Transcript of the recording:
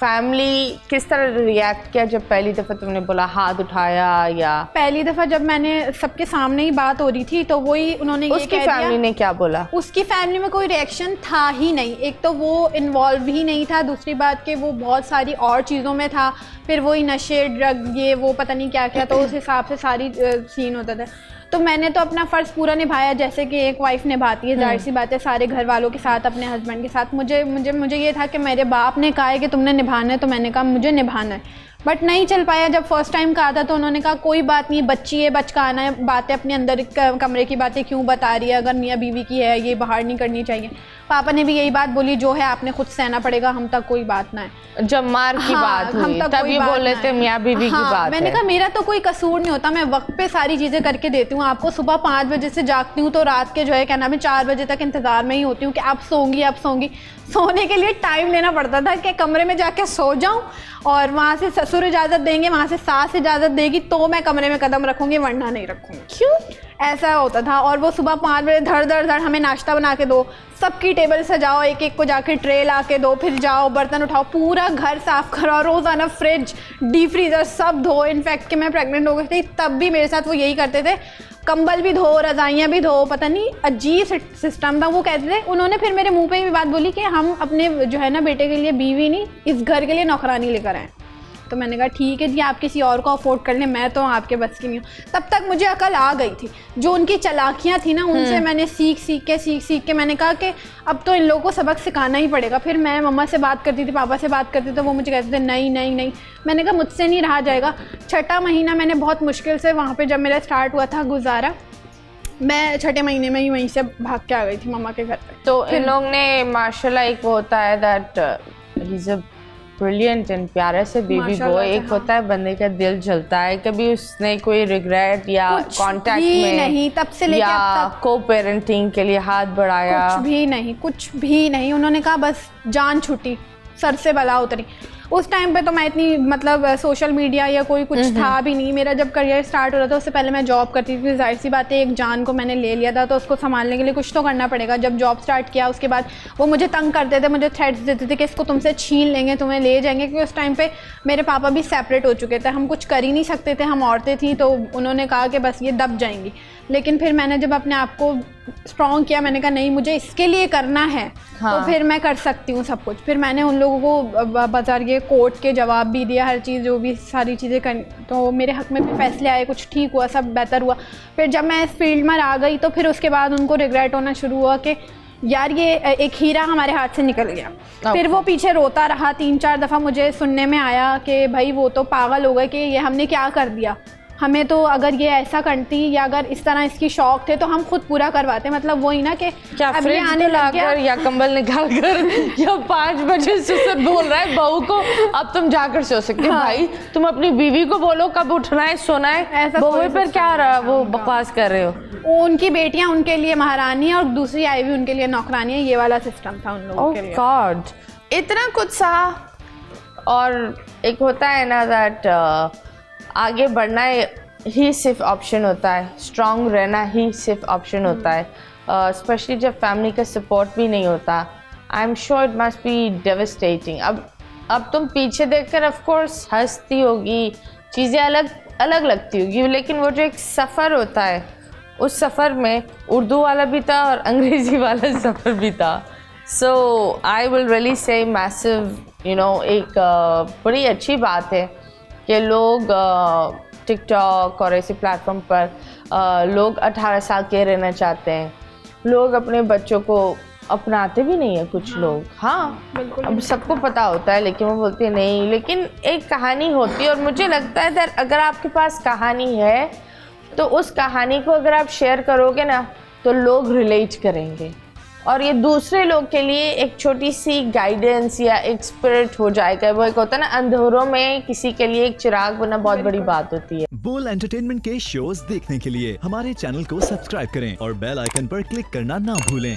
Family किस तरह react किया जब पहली दफ़ा तुमने बोला, हाथ उठाया? या पहली दफ़ा जब मैंने सबके सामने ही बात हो रही थी तो वही उन्होंने ये उसकी फैमिली ने क्या बोला? उसकी फैमिली में कोई रिएक्शन था ही नहीं। एक तो वो इन्वॉल्व ही नहीं था, दूसरी बात कि वो बहुत सारी और चीज़ों में था, फिर वही नशे, ड्रग, ये वो पता नहीं क्या क्या, तो उस हिसाब से सारी सीन होता था। तो मैंने तो अपना फ़र्ज़ पूरा निभाया जैसे कि एक वाइफ निभाती है, जाहिर सी बात है, सारे घर वालों के साथ, अपने हस्बैंड के साथ। मुझे ये था कि मेरे बाप ने कहा है कि तुमने निभाना है, तो मैंने कहा मुझे निभाना है, बट नहीं चल पाया। जब फर्स्ट टाइम कहा था तो उन्होंने कहा कोई बात नहीं, बच्ची है, बचकाना है, बातें अपने अंदर कमरे की बातें क्यों बता रही है, अगर मियाँ बीवी की है ये बाहर नहीं करनी चाहिए। पापा ने भी यही बात बोली, जो है आपने खुद सहना पड़ेगा, हम तक कोई बात ना है। जब मार की बात हुई तब ये बोल रहे थे मियाँ बीवी की बात मैंने कहा मेरा तो कोई कसूर नहीं होता, मैं वक्त पे सारी चीज़ें करके देती हूँ आपको। सुबह 5 बजे से जागती हूँ तो रात के जो है क्या नाम है 4 बजे तक इंतज़ार में ही होती हूँ कि आप सोंगी। सोने के लिए टाइम लेना पड़ता था कि कमरे में जाके सो जाऊँ, और वहाँ से ससुर इजाज़त देंगे, वहाँ से सास इजाज़त देगी तो मैं कमरे में कदम रखूँगी, वरना नहीं रखूँगी। क्यों ऐसा होता था? और वो सुबह 5 बजे धड़ हमें नाश्ता बना के दो, सबकी टेबल सजाओ, एक एक को जाके ट्रे ला के दो, फिर जाओ बर्तन उठाओ, पूरा घर साफ़ करो, रोज़ाना फ्रिज, डीप फ्रीज़र सब धो। इनफैक्ट कि मैं प्रेग्नेंट हो गई थी तब भी मेरे साथ वो यही करते थे, कंबल भी धो, रज़ाइयाँ भी धो, पता नहीं अजीब सिस्टम था। वो कहते थे, उन्होंने फिर मेरे मुंह पे भी बात बोली कि हम अपने जो है ना बेटे के लिए बीवी नहीं, इस घर के लिए नौकरानी लेकर आए। तो मैंने कहा ठीक है जी, आप किसी और को अफोर्ड कर लें, मैं तो आपके बस की नहीं हूँ। तब तक मुझे अकल आ गई थी, जो उनकी चालाकियाँ थी ना उनसे मैंने सीख के मैंने कहा कि अब तो इन लोगों को सबक सिखाना ही पड़ेगा। फिर मैं मम्मा से बात करती थी, पापा से बात करती थी, तो वो मुझे कहते थे नहीं। मैंने कहा मुझसे नहीं रहा जाएगा। 6ठा महीना मैंने बहुत मुश्किल से वहाँ पर जब मेरा स्टार्ट हुआ था गुजारा, मैं 6ठे महीने में ही वहीं से भाग के आ गई थी मम्मा के घर पे। तो इन लोग ने माशाल्लाह, एक वो होता है that he is a brilliant and प्यारे से बेबी बॉय, एक होता है बंदे का दिल जलता है, कभी उसने कोई रिग्रेट या कांटेक्ट में नहीं, तब से लेकर या को पेरेंटिंग के लिए हाथ बढ़ाया? कुछ भी नहीं। उन्होंने कहा बस जान छूटी, सर से बला उतरी। उस टाइम पे तो मैं इतनी मतलब सोशल मीडिया या कोई कुछ था भी नहीं। मेरा जब करियर स्टार्ट हो रहा था उससे पहले मैं जॉब करती थी, जाहिर सी बात है एक जान को मैंने ले लिया था तो उसको संभालने के लिए कुछ तो करना पड़ेगा। जब जॉब स्टार्ट किया उसके बाद वो मुझे तंग करते थे, मुझे थ्रेट्स देते थे कि इसको तुमसे छीन लेंगे, तुम्हें ले जाएंगे, क्योंकि उस टाइम पे मेरे पापा भी सेपरेट हो चुके थे, हम कुछ कर ही नहीं सकते थे, हम औरतें थी। तो उन्होंने कहा कि बस ये दब जाएंगी। लेकिन फिर मैंने जब अपने आप को स्ट्रॉन्ग किया, मैंने कहा नहीं मुझे इसके लिए करना है, तो फिर मैं कर सकती हूँ सब कुछ। फिर मैंने उन लोगों को बाजार के कोर्ट के जवाब भी दिया, हर चीज़ जो भी सारी चीज़ें कर, तो मेरे हक में भी फैसले आए, कुछ ठीक हुआ, सब बेहतर हुआ। फिर जब मैं इस फील्ड में आ गई तो फिर उसके बाद उनको रिग्रेट होना शुरू हुआ कि यार ये एक हीरा हमारे हाथ से निकल गया। फिर वो पीछे रोता रहा, 3-4 दफ़ा मुझे सुनने में आया कि भाई वो तो पागल हो गए कि ये हमने क्या कर दिया, हमें तो अगर ये ऐसा करती या अगर इस तरह इसकी शौक थे तो हम खुद पूरा करवाते। मतलब वही ना कि क्या फ्रिज आने लाकर या कंबल निकाल कर या 5 बजे से बोल रहा है बहू को अब तुम जाकर सो सकती हो। भाई तुम अपनी बीवी को बोलो कब उठना है सोना है, ऐसा बहू पर क्या रहा वो बकवास कर रहे हो। उनकी बेटियां उनके लिए महारानी है और दूसरी आई हुई उनके लिए नौकरानी है, ये वाला सिस्टम था उन लोगों के लिए। गॉड, इतना कुछ सहा। और एक होता है ना दैट आगे बढ़ना ही सिर्फ ऑप्शन होता है, स्ट्रॉन्ग रहना ही सिर्फ ऑप्शन होता है, स्पेशली जब फैमिली का सपोर्ट भी नहीं होता। I am sure it must be devastating. अब तुम पीछे देखकर ऑफ कोर्स हंसती होगी, चीज़ें अलग लगती होगी, लेकिन वो जो एक सफ़र होता है उस सफ़र में उर्दू वाला भी था और अंग्रेज़ी वाला सफ़र भी था। So I will really say massive एक बड़ी अच्छी बात है कि लोग टिकटॉक और ऐसे प्लेटफॉर्म पर लोग 18 साल के रहना चाहते हैं। लोग अपने बच्चों को अपनाते भी नहीं है कुछ लोग। बिल्कुल, अब सबको पता होता है लेकिन वो बोलते हैं नहीं। लेकिन एक कहानी होती है और मुझे लगता है कि अगर आपके पास कहानी है तो उस कहानी को अगर आप शेयर करोगे ना तो लोग रिलेट करेंगे और ये दूसरे लोग के लिए एक छोटी सी गाइडेंस या एक स्पिरिट हो जाएगा। वो एक होता है ना अंधेरों में किसी के लिए एक चिराग बनना बहुत बड़ी बात होती है। बोल एंटरटेनमेंट के शोज देखने के लिए हमारे चैनल को सब्सक्राइब करें और बेल आइकन पर क्लिक करना ना भूलें।